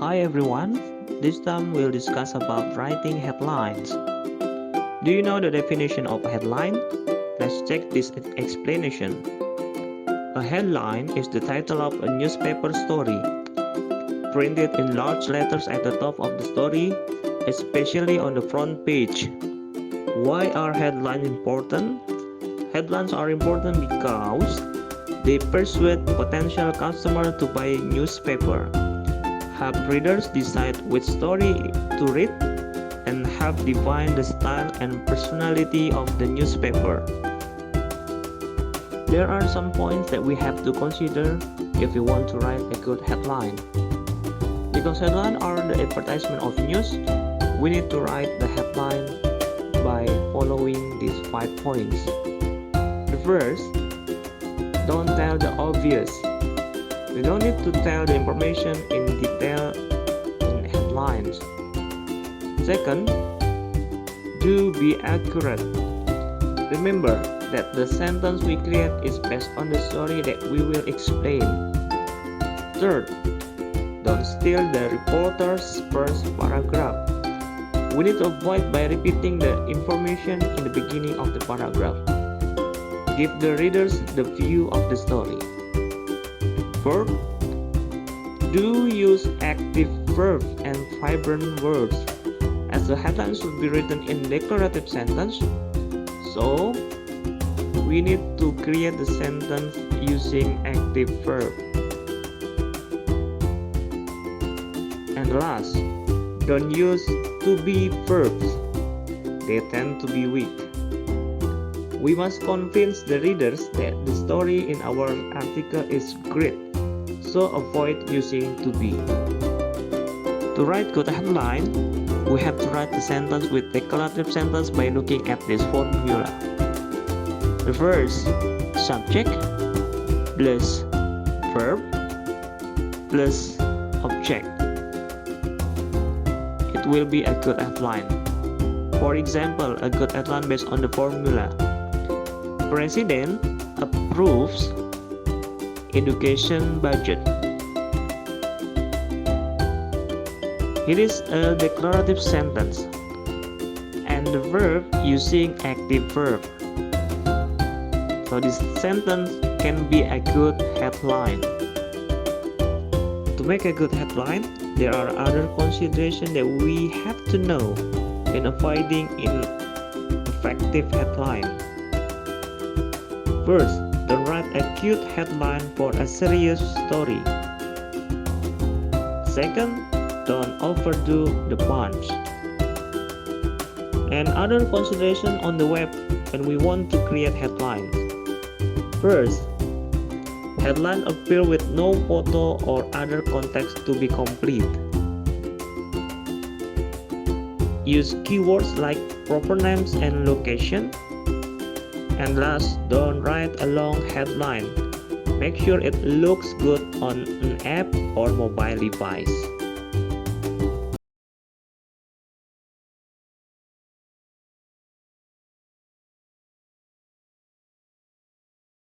Hi everyone, this time we'll discuss about writing headlines. Do you know the definition of a headline? Let's check this explanation. A headline is the title of a newspaper story, printed in large letters at the top of the story, especially on the front page. Why are headlines important? Headlines are important because they persuade potential customers to buy a newspaper, help readers decide which story to read, and help define the style and personality of the newspaper. There are some points that we have to consider if we want to write a good headline. Because headlines are the advertisement of news, we need to write the headline by following these 5 points. The first, don't tell the obvious. We don't need to tell the information in detail in headlines. Second, do be accurate. Remember that the sentence we create is based on the story that we will explain. Third, don't steal the reporter's first paragraph. We need to avoid by repeating the information in the beginning of the paragraph. Give the readers the view of the story. Fourth, do use active verbs and vibrant words, as the headline should be written in declarative sentence. So, we need to create the sentence using active verb. And last, don't use to be verbs. They tend to be weak. We must convince the readers that the story in our article is great, so avoid using to be. To write good headline, we have to write the sentence with declarative sentence by looking at this formula. The first, subject plus verb plus object. It will be a good headline. For example, a good headline based on the formula: President approves education budget. It is a declarative sentence, and the verb using active verb. So this sentence can be a good headline. To make a good headline, there are other considerations that we have to know in avoiding ineffective headline. First, don't write a cute headline for a serious story. Second, don't overdo the punch. And other consideration on the web when we want to create headlines. First, headline appear with no photo or other context to be complete. Use keywords like proper names and location. And last, don't write a long headline. Make sure it looks good on an app or mobile device.